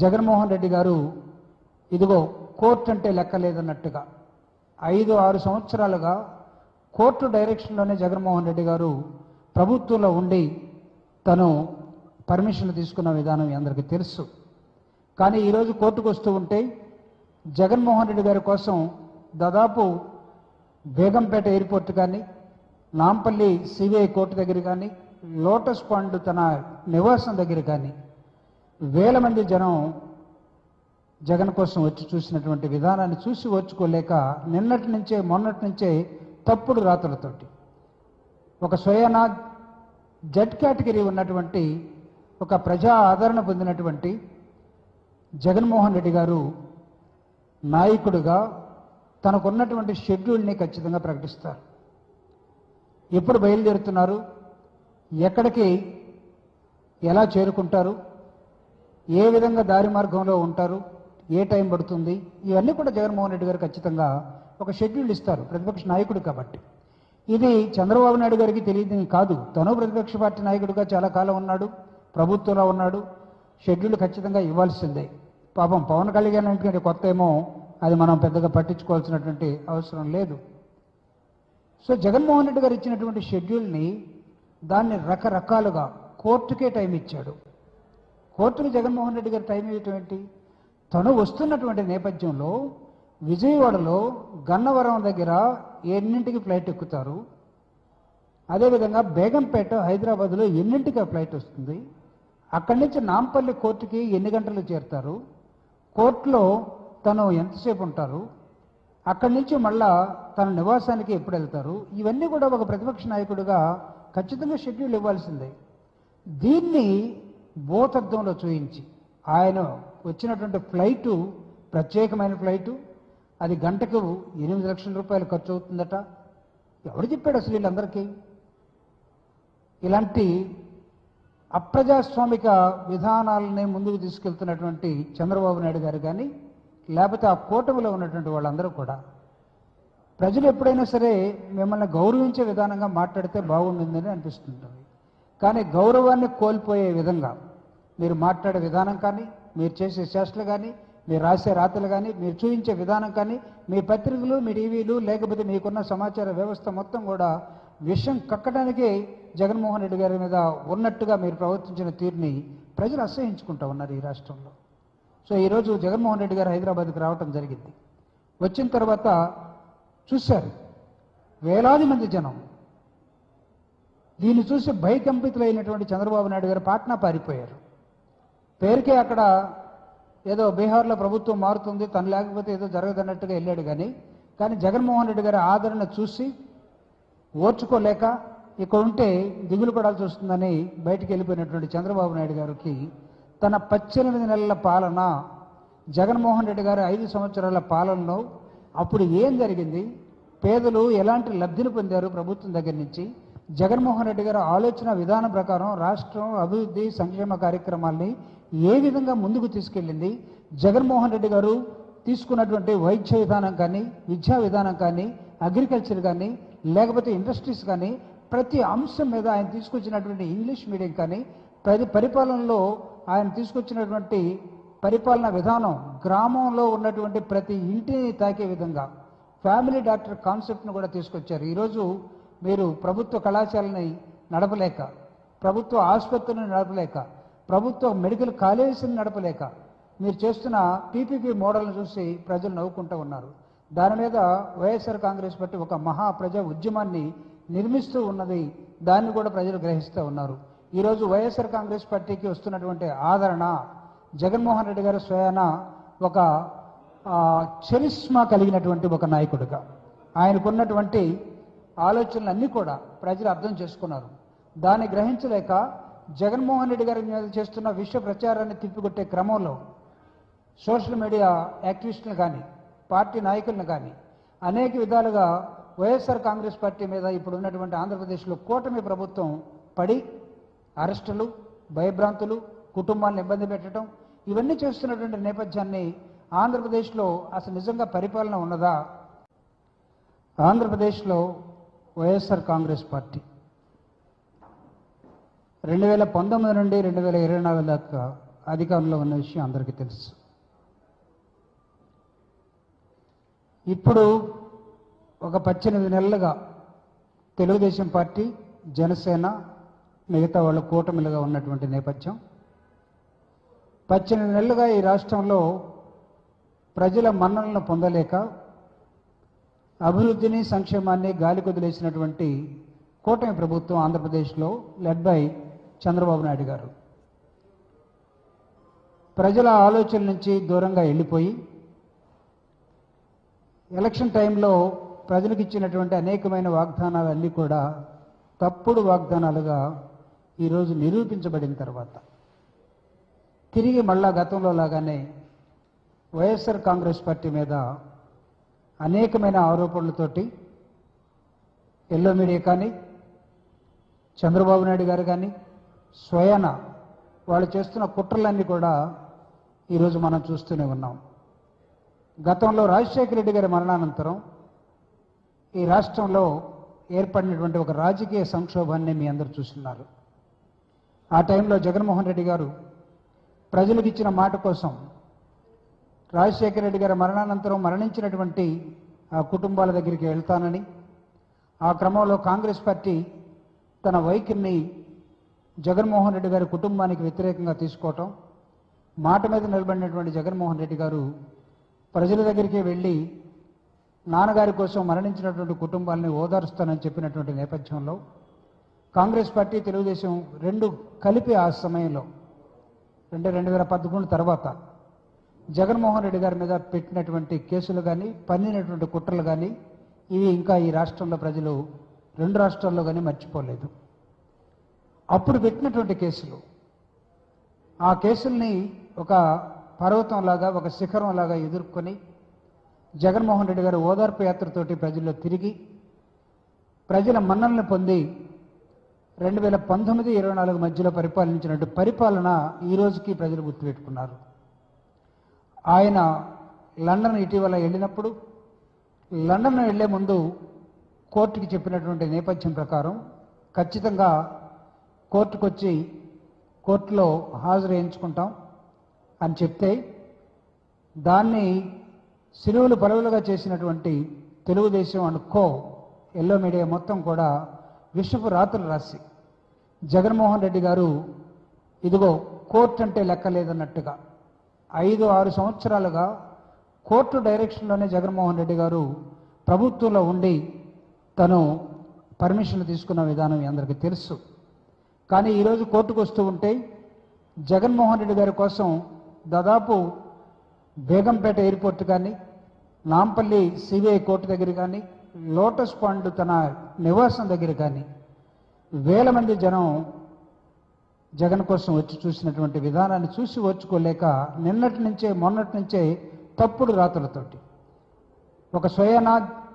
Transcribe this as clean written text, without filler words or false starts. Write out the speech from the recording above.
జగన్మోహన్ రెడ్డి గారు ఇదిగో కోర్టు అంటే లెక్కలేదన్నట్టుగా 5-6 సంవత్సరాలుగా కోర్టు డైరెక్షన్లోనే జగన్మోహన్ రెడ్డి గారు ప్రభుత్వంలో ఉండి తను పర్మిషన్లు తీసుకున్న విధానం అందరికీ తెలుసు. కానీ ఈరోజు కోర్టుకు వస్తూ ఉంటే జగన్మోహన్ రెడ్డి గారి కోసం దాదాపు బేగంపేట ఎయిర్పోర్ట్ కానీ, నాంపల్లి సిబిఐ కోర్టు దగ్గర కానీ, లోటస్ పాండ్ తన నివాసం దగ్గర కానీ వేల మంది జనం జగన్ కోసం వచ్చి చూసినటువంటి విధానాన్ని చూసి ఓర్చుకోలేక మొన్నటి నుంచే తప్పుడు రాతలతోటి ఒక స్వయానా జెడ్ కేటగిరీ ఉన్నటువంటి ఒక ప్రజా ఆదరణ పొందినటువంటి జగన్మోహన్ రెడ్డి గారు నాయకుడిగా తనకున్నటువంటి షెడ్యూల్ని ఖచ్చితంగా ప్రకటిస్తారు. ఎప్పుడు బయలుదేరుతున్నారు, ఎక్కడికి ఎలా చేరుకుంటారు, ఏ విధంగా దారి మార్గంలో ఉంటారు, ఏ టైం పడుతుంది, ఇవన్నీ కూడా జగన్మోహన్ రెడ్డి గారు ఖచ్చితంగా ఒక షెడ్యూల్ ఇస్తారు, ప్రతిపక్ష నాయకుడు కాబట్టి. ఇది చంద్రబాబు నాయుడు గారికి తెలియదు కాదు. తను ప్రతిపక్ష పార్టీ నాయకుడిగా చాలా కాలం ఉన్నాడు, ప్రభుత్వంలో ఉన్నాడు. షెడ్యూల్ ఖచ్చితంగా ఇవ్వాల్సిందే. పాపం పవన్ కళ్యాణ్ అంటే కొత్త ఏమో, అది మనం పెద్దగా పట్టించుకోవాల్సినటువంటి అవసరం లేదు. సో జగన్మోహన్ రెడ్డి గారు ఇచ్చినటువంటి షెడ్యూల్ని దాన్ని రకరకాలుగా కోర్టుకే టైం ఇచ్చాడు. కోర్టుకు జగన్మోహన్ రెడ్డి గారు టైం ఇవ్వటం ఏంటి? తను వస్తున్నటువంటి నేపథ్యంలో విజయవాడలో గన్నవరం దగ్గర ఎన్నింటికి ఫ్లైట్ ఎక్కుతారు, అదేవిధంగా బేగంపేట హైదరాబాద్లో ఎన్నింటికి ఆ ఫ్లైట్ వస్తుంది, అక్కడి నుంచి నాంపల్లి కోర్టుకి ఎన్ని గంటలు చేరుతారు, కోర్టులో తను ఎంతసేపు ఉంటారు, అక్కడి నుంచి మళ్ళా తన నివాసానికి ఎప్పుడు వెళ్తారు, ఇవన్నీ కూడా ఒక ప్రతిపక్ష నాయకుడిగా ఖచ్చితంగా షెడ్యూల్ ఇవ్వాల్సిందే. దీన్ని భూతత్వంలో చూయించి ఆయన వచ్చినటువంటి ఫ్లైటు ప్రత్యేకమైన ఫ్లైటు, అది గంటకు 8 లక్షల రూపాయలు ఖర్చు అవుతుందట. ఎవడు చెప్పాడు అసలు వీళ్ళందరికీ? ఇలాంటి అప్రజాస్వామిక విధానాలని ముందుకు తీసుకెళ్తున్నటువంటి చంద్రబాబు నాయుడు గారు కానీ, లేకపోతే ఆ కూటమిలో ఉన్నటువంటి వాళ్ళందరూ కూడా ప్రజలు ఎప్పుడైనా సరే మిమ్మల్ని గౌరవించే విధానంగా మాట్లాడితే బాగుంటుందని అనిపిస్తుంటుంది. కానీ గౌరవాన్ని కోల్పోయే విధంగా మీరు మాట్లాడే విధానం కానీ, మీరు చేసే చేష్టలు కానీ, మీరు రాసే రాతలు కానీ, మీరు చూపించే విధానం కానీ, మీ పత్రికలు, మీ టీవీలు, లేకపోతే మీకున్న సమాచార వ్యవస్థ మొత్తం కూడా విషయం కక్కడానికే జగన్మోహన్ రెడ్డి గారి మీద ఉన్నట్టుగా మీరు ప్రవర్తించిన తీరుని ప్రజలు అసహించుకుంటూ ఉన్నారు ఈ రాష్ట్రంలో. సో ఈరోజు జగన్మోహన్ రెడ్డి గారు హైదరాబాద్కి రావటం జరిగింది. వచ్చిన తర్వాత చూశారు వేలాది మంది జనం. దీన్ని చూసి భయకంపితులైనటువంటి చంద్రబాబు నాయుడు గారు పాట్నా పారిపోయారు. పేరుకే అక్కడ ఏదో బీహార్లో ప్రభుత్వం మారుతుంది, తను లేకపోతే ఏదో జరగదన్నట్టుగా వెళ్ళాడు. కానీ జగన్మోహన్ రెడ్డి గారి ఆదరణ చూసి ఓర్చుకోలేక ఇక్కడ ఉంటే దిగులు పడాల్సి వస్తుందని బయటికి వెళ్ళిపోయినటువంటి చంద్రబాబు నాయుడు గారికి తన 18 నెలల పాలన, జగన్మోహన్ రెడ్డి గారి 5 సంవత్సరాల పాలనలో అప్పుడు ఏం జరిగింది, పేదలు ఎలాంటి లబ్ధిని పొందారు ప్రభుత్వం దగ్గర నుంచి, జగన్మోహన్ రెడ్డి గారి ఆలోచన విధానం ప్రకారం రాష్ట్రం అభివృద్ధి సంక్షేమ కార్యక్రమాల్ని ఏ విధంగా ముందుకు తీసుకెళ్ళింది, జగన్మోహన్ రెడ్డి గారు తీసుకున్నటువంటి వైద్య విధానం కానీ, విద్యా విధానం కానీ, అగ్రికల్చర్ కానీ, లేకపోతే ఇండస్ట్రీస్ కానీ, ప్రతి అంశం మీద ఆయన తీసుకొచ్చినటువంటి ఇంగ్లీష్ మీడియం కానీ, పరిపాలనలో ఆయన తీసుకొచ్చినటువంటి పరిపాలన విధానం, గ్రామంలో ఉన్నటువంటి ప్రతి ఇంటిని తాకే విధంగా ఫ్యామిలీ డాక్టర్ కాన్సెప్ట్ను కూడా తీసుకొచ్చారు. ఈరోజు మీరు ప్రభుత్వ కళాశాలని నడపలేక, ప్రభుత్వ ఆసుపత్రులను నడపలేక, ప్రభుత్వ మెడికల్ కాలేజీని నడపలేక మీరు చేస్తున్న పీపీపీ మోడల్ని చూసి ప్రజలు నవ్వుకుంటూ ఉన్నారు. దాని మీద వైఎస్ఆర్ కాంగ్రెస్ పార్టీ ఒక మహా ప్రజా ఉద్యమాన్ని నిర్మిస్తూ ఉన్నది. దాన్ని కూడా ప్రజలు గ్రహిస్తూ ఉన్నారు. ఈరోజు వైఎస్ఆర్ కాంగ్రెస్ పార్టీకి వస్తున్నటువంటి ఆదరణ, జగన్మోహన్ రెడ్డి గారు స్వయాన ఒక చరిష్మా కలిగినటువంటి ఒక నాయకుడిగా ఆయనకున్నటువంటి ఆలోచనలన్నీ కూడా ప్రజలు అర్థం చేసుకున్నారు. దాన్ని గ్రహించలేక జగన్మోహన్ రెడ్డి గారి మీద చేస్తున్న విష ప్రచారాన్ని తిప్పికొట్టే క్రమంలో సోషల్ మీడియా యాక్టివిస్టులు కానీ, పార్టీ నాయకులను కానీ అనేక విధాలుగా వైఎస్ఆర్ కాంగ్రెస్ పార్టీ మీద ఇప్పుడు ఉన్నటువంటి ఆంధ్రప్రదేశ్లో కూటమి ప్రభుత్వం పడి అరెస్టులు, భయభ్రాంతులు, కుటుంబాలను ఇబ్బంది పెట్టడం, ఇవన్నీ చేస్తున్నటువంటి నేపథ్యాన్ని ఆంధ్రప్రదేశ్లో అసలు నిజంగా పరిపాలన ఉన్నదా? ఆంధ్రప్రదేశ్లో వైఎస్ఆర్ కాంగ్రెస్ పార్టీ 2019 నుండి 2024 దాకా అధికారంలో ఉన్న విషయం అందరికీ తెలుసు. ఇప్పుడు ఒక 18 నెలలుగా తెలుగుదేశం పార్టీ, జనసేన, మిగతా వాళ్ళ కూటమిలుగా ఉన్నటువంటి నేపథ్యం. 18 నెలలుగా ఈ రాష్ట్రంలో ప్రజల మన్ననలను పొందలేక అభివృద్ధిని, సంక్షేమాన్ని గాలి కొదిలేసినటువంటి కూటమి ప్రభుత్వం ఆంధ్రప్రదేశ్లో లెడ్ బై చంద్రబాబు నాయుడు గారు ప్రజల ఆలోచన నుంచి దూరంగా వెళ్ళిపోయి ఎలక్షన్ టైంలో ప్రజలకు ఇచ్చినటువంటి అనేకమైన వాగ్దానాలన్నీ కూడా తప్పుడు వాగ్దానాలుగా ఈరోజు నిరూపించబడిన తర్వాత తిరిగి మళ్ళా గతంలో లాగానే వైఎస్ఆర్ కాంగ్రెస్ పార్టీ మీద అనేకమైన ఆరోపణలతోటి ఎల్లో మీడియా కానీ, చంద్రబాబు నాయుడు గారు కానీ స్వయాన వాళ్ళు చేస్తున్న కుట్రలన్నీ కూడా ఈరోజు మనం చూస్తూనే ఉన్నాం. గతంలో రాజశేఖర రెడ్డి గారి మరణానంతరం ఈ రాష్ట్రంలో ఏర్పడినటువంటి ఒక రాజకీయ సంక్షోభాన్ని మీ అందరూ చూస్తున్నారు. ఆ టైంలో జగన్మోహన్ రెడ్డి గారు ప్రజలకు ఇచ్చిన మాట కోసం రాజశేఖర రెడ్డి గారి మరణానంతరం మరణించినటువంటి ఆ కుటుంబాల దగ్గరికి వెళ్తానని, ఆ క్రమంలో కాంగ్రెస్ పార్టీ తన వైఖరిని జగన్మోహన్ రెడ్డి గారి కుటుంబానికి వ్యతిరేకంగా తీసుకోవటం, మాట మీద నిలబడినటువంటి జగన్మోహన్ రెడ్డి గారు ప్రజల దగ్గరికి వెళ్ళి నాన్నగారి కోసం మరణించినటువంటి కుటుంబాలని ఓదారుస్తానని చెప్పినటువంటి నేపథ్యంలో కాంగ్రెస్ పార్టీ, తెలుగుదేశం రెండు కలిపి ఆ సమయంలో 2011 తర్వాత జగన్మోహన్ రెడ్డి గారి మీద పెట్టినటువంటి కేసులు కానీ, పన్నినటువంటి కుట్రలు కానీ ఇవి ఇంకా ఈ రాష్ట్రంలో ప్రజలు రెండు రాష్ట్రాల్లో కానీ మర్చిపోలేదు. అప్పుడు పెట్టినటువంటి కేసులు, ఆ కేసుల్ని ఒక పర్వతంలాగా, ఒక శిఖరంలాగా ఎదుర్కొని జగన్మోహన్ రెడ్డి గారు ఓదార్పు యాత్రతోటి ప్రజల్లో తిరిగి ప్రజల మన్ననలు పొంది 2019-24 మధ్యలో పరిపాలించినట్టు పరిపాలన ఈ రోజుకి ప్రజలు గుర్తుపెట్టుకున్నారు. ఆయన లండన్ ఇటీవల వెళ్ళినప్పుడు లండన్ వెళ్లే ముందు కోర్టుకి చెప్పినటువంటి నేపథ్యం ప్రకారం ఖచ్చితంగా కోర్టుకు వచ్చి కోర్టులో హాజరు వేయించుకుంటాం అని చెప్తే దాన్ని సిలువలు పలువులుగా చేసినటువంటి Telugu Desam and co yellow media మొత్తం కూడా విషపు రాతలు రాసి జగన్మోహన్ రెడ్డి గారు ఇదిగో కోర్టు అంటే లెక్కలేదన్నట్టుగా 5-6 సంవత్సరాలుగా కోర్టు డైరెక్షన్లోనే జగన్మోహన్ రెడ్డి గారు ప్రభుత్వంలో ఉండి తను పర్మిషన్లు తీసుకున్న విధానం అందరికీ తెలుసు. కానీ ఈరోజు కోర్టుకు వస్తూ ఉంటే జగన్మోహన్ రెడ్డి గారి కోసం దాదాపు బేగంపేట ఎయిర్పోర్ట్ కానీ, నాంపల్లి సిబిఐ కోర్టు దగ్గర కానీ, లోటస్ పాండ్ తన నివాసం దగ్గర కానీ వేల మంది జనం జగన్ కోసం వచ్చి చూసినటువంటి విధానాన్ని చూసి ఓర్చుకోలేక మొన్నటి నుంచే తప్పుడు రాతలతోటి ఒక స్వయానా